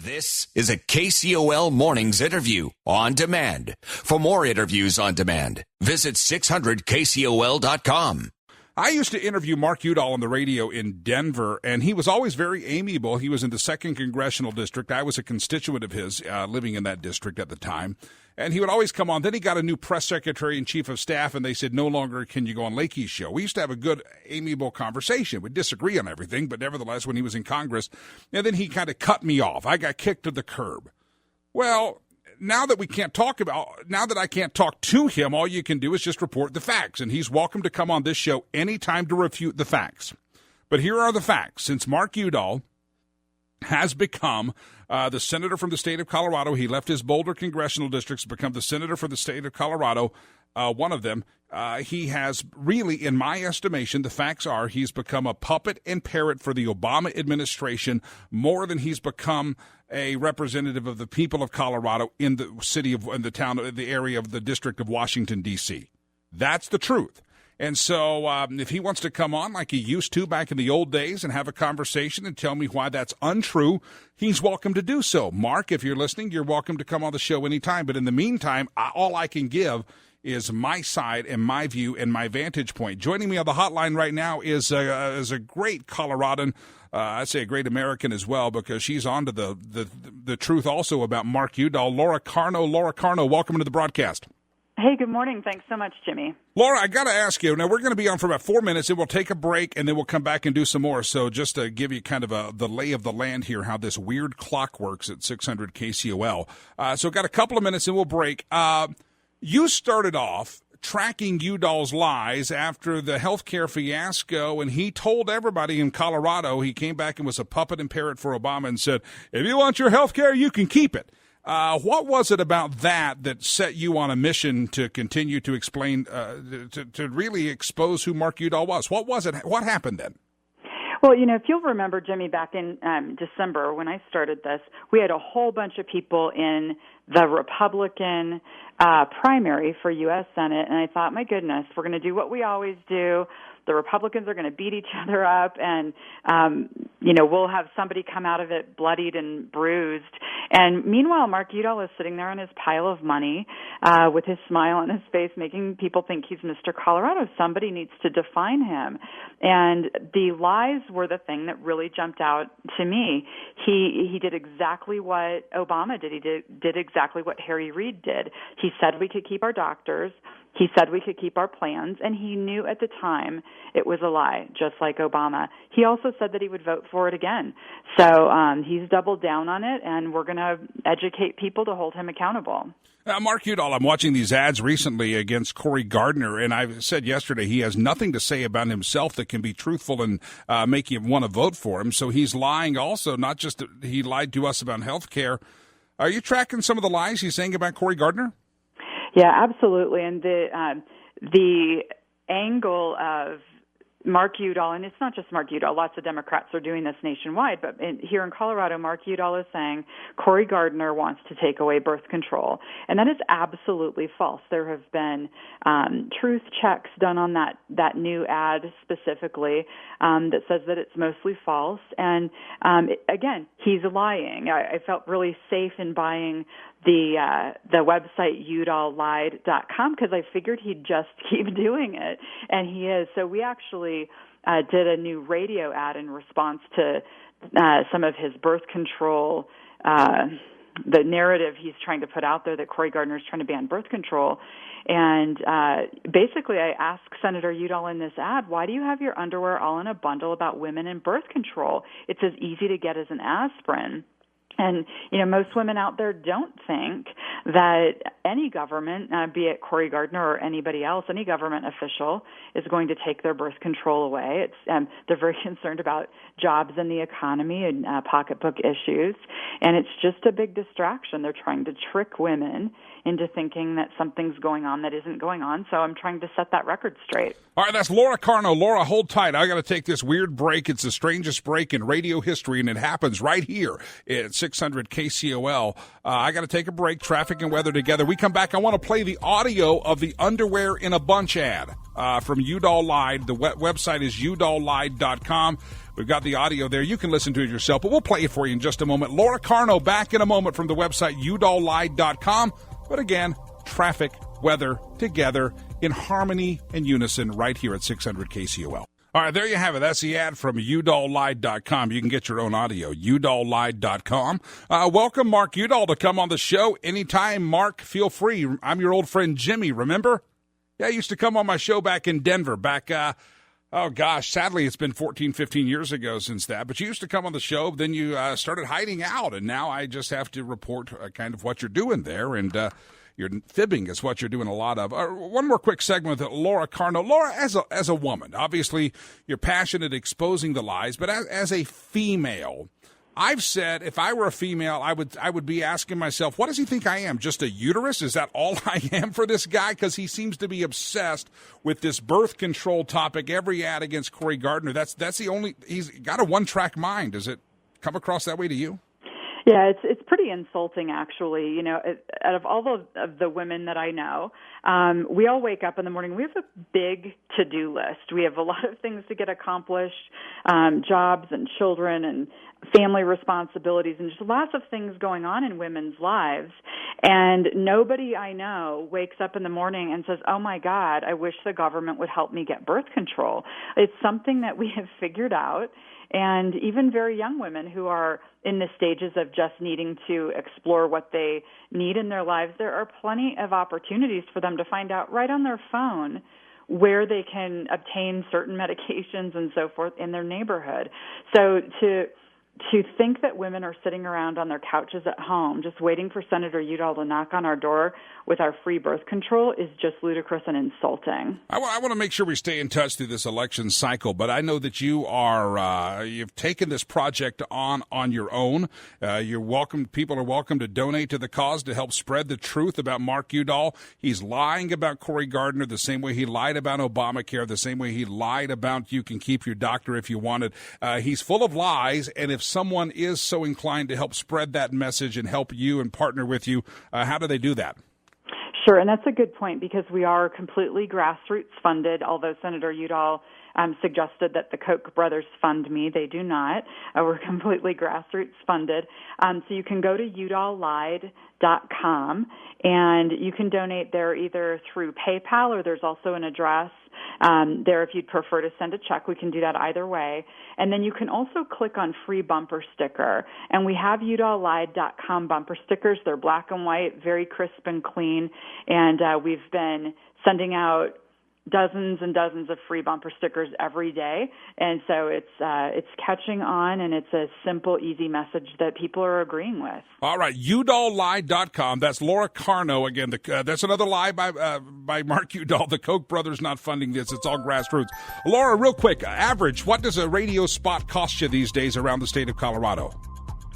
This is a KCOL Mornings interview on demand. For more interviews on demand, visit 600KCOL.com. I used to interview Mark Udall on the radio in Denver, and he was always very amiable. He was in the 2nd Congressional District. I was a constituent of his, living in that district at the time. And he would always come on. Then he got a new press secretary and chief of staff, and they said, no longer can you go on Lakey's show. We used to have a good, amiable conversation. We'd disagree on everything, but nevertheless, when he was in Congress, and then he kind of cut me off. I got kicked to the curb. Well, now that I can't talk to him, all you can do is just report the facts, and he's welcome to come on this show anytime to refute the facts. But here are the facts. Since Mark Udall has become the senator from the state of Colorado, he left his Boulder congressional districts to become the senator for the state of Colorado, one of them. He has really, in my estimation, the facts are he's become a puppet and parrot for the Obama administration more than he's become a representative of the people of Colorado in the the area of the District of Washington, D.C. That's the truth. And so if he wants to come on like he used to back in the old days and have a conversation and tell me why that's untrue, he's welcome to do so. Mark, if you're listening, you're welcome to come on the show anytime. But in the meantime, all I can give is my side and my view and my vantage point. Joining me on the hotline right now is a great Coloradan. I'd say a great American as well, because she's on to the truth also about Mark Udall. Laura Carno. Laura Carno, welcome to the broadcast. Hey, good morning. Thanks so much, Jimmy. Laura, I got to ask you, now we're going to be on for about 4 minutes, and we'll take a break, and then we'll come back and do some more. So just to give you kind of the lay of the land here, how this weird clock works at 600 KCOL. So got a couple of minutes, and we'll break. You started off tracking Udall's lies after the healthcare fiasco, and he told everybody in Colorado he came back and was a puppet and parrot for Obama and said, if you want your healthcare, you can keep it. What was it about that set you on a mission to continue to explain, to really expose who Mark Udall was? What was it? What happened then? Well, if you'll remember, Jimmy, back in December when I started this, we had a whole bunch of people in the Republican primary for U.S. Senate, and I thought, my goodness, we're going to do what we always do. The Republicans are going to beat each other up, and, we'll have somebody come out of it bloodied and bruised. And meanwhile, Mark Udall is sitting there on his pile of money with his smile on his face, making people think he's Mr. Colorado. Somebody needs to define him. And the lies were the thing that really jumped out to me. He did exactly what Obama did. He did exactly what Harry Reid did. He said we could keep our doctors. He said we could keep our plans, and he knew at the time it was a lie, just like Obama. He also said that he would vote for it again. So he's doubled down on it, and we're going to educate people to hold him accountable. Mark Udall, I'm watching these ads recently against Cory Gardner, and I said yesterday he has nothing to say about himself that can be truthful and make you want to vote for him. So he's lying also, not just that he lied to us about health care. Are you tracking some of the lies he's saying about Cory Gardner? Yeah, absolutely. And the angle of Mark Udall, and it's not just Mark Udall, lots of Democrats are doing this nationwide, but here in Colorado, Mark Udall is saying Cory Gardner wants to take away birth control. And that is absolutely false. There have been truth checks done on that new ad specifically that says that it's mostly false. And again, he's lying. I felt really safe in buying the website udalllied.com because I figured he'd just keep doing it, and he is. So we actually did a new radio ad in response to some of his birth control, the narrative he's trying to put out there that Cory Gardner is trying to ban birth control. And basically I asked Senator Udall in this ad, why do you have your underwear all in a bundle about women and birth control? It's as easy to get as an aspirin. And, most women out there don't think that any government, be it Cory Gardner or anybody else, any government official is going to take their birth control away. They're very concerned about jobs in the economy and pocketbook issues. And it's just a big distraction. They're trying to trick women into thinking that something's going on that isn't going on. So I'm trying to set that record straight. All right, that's Laura Carno. Laura, hold tight. I got to take this weird break. It's the strangest break in radio history, and it happens right here at 600 KCOL. I got to take a break. Traffic and weather together. We come back. I want to play the audio of the underwear in a bunch ad from Udall Lied. The website is udalllied.com. We've got the audio there. You can listen to it yourself, but we'll play it for you in just a moment. Laura Carno back in a moment from the website udalllied.com. But again, traffic, weather together in harmony and unison right here at 600 KCOL. All right, there you have it. That's the ad from udalllied.com. You can get your own audio, udalllied.com. Welcome, Mark Udall, to come on the show anytime. Mark, feel free. I'm your old friend Jimmy, remember? Yeah, I used to come on my show back in Denver, sadly it's been 14, 15 years ago since that. But you used to come on the show, then you started hiding out, and now I just have to report kind of what you're doing there, and you're fibbing is what you're doing a lot of. One more quick segment with Laura Carno. Laura, as a woman, obviously you're passionate exposing the lies, but as a female, I've said if I were a female, I would be asking myself, what does he think I am? Just a uterus? Is that all I am for this guy? Because he seems to be obsessed with this birth control topic. Every ad against Cory Gardner. That's the only. He's got a one-track mind. Does it come across that way to you? Yeah, it's pretty insulting, actually. You know, out of all of the women that I know, we all wake up in the morning. We have a big to-do list. We have a lot of things to get accomplished, jobs and children and family responsibilities, and just lots of things going on in women's lives. And nobody I know wakes up in the morning and says, oh, my God, I wish the government would help me get birth control. It's something that we have figured out. And even very young women who are in the stages of just needing to explore what they need in their lives, there are plenty of opportunities for them to find out right on their phone where they can obtain certain medications and so forth in their neighborhood. So to think that women are sitting around on their couches at home just waiting for Senator Udall to knock on our door with our free birth control is just ludicrous and insulting. I want to make sure we stay in touch through this election cycle, but I know that you are you've taken this project on your own. You're welcome. People are welcome to donate to the cause to help spread the truth about Mark Udall. He's lying about Cory Gardner the same way he lied about Obamacare, the same way he lied about you can keep your doctor if you want it. He's full of lies, and if someone is so inclined to help spread that message and help you and partner with you, how do they do that? Sure, and that's a good point because we are completely grassroots funded, although Senator Udall suggested that the Koch brothers fund me. They do not. We're completely grassroots funded. So you can go to udalllied.com, and you can donate there either through PayPal or there's also an address there if you'd prefer to send a check. We can do that either way. And then you can also click on free bumper sticker. And we have udalllied.com bumper stickers. They're black and white, very crisp and clean. And we've been sending out dozens and dozens of free bumper stickers every day, and so it's catching on, and it's a simple, easy message that people are agreeing with. All right, udalllied.com. That's Laura Carno again. That's another lie by Mark Udall. The Koch brothers not funding this. It's all grassroots. Laura, real quick, average, what does a radio spot cost you these days around the state of Colorado?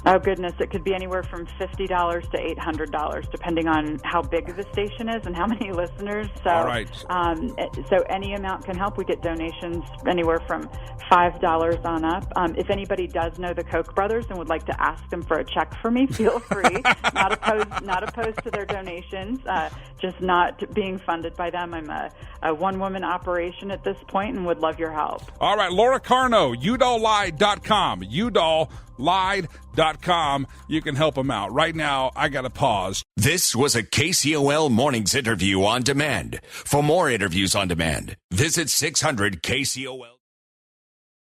Oh, goodness. It could be anywhere from $50 to $800, depending on how big the station is and how many listeners. So, all right. So any amount can help. We get donations anywhere from $5 on up. If anybody does know the Koch brothers and would like to ask them for a check for me, feel free. Not opposed to their donations, just not being funded by them. I'm a one-woman operation at this point and would love your help. All right, Laura Carno, udalllied.com. udalllied.com. You can help them out. Right now, I got to pause. This was a KCOL Mornings interview on demand. For more interviews on demand, visit 600 KCOL.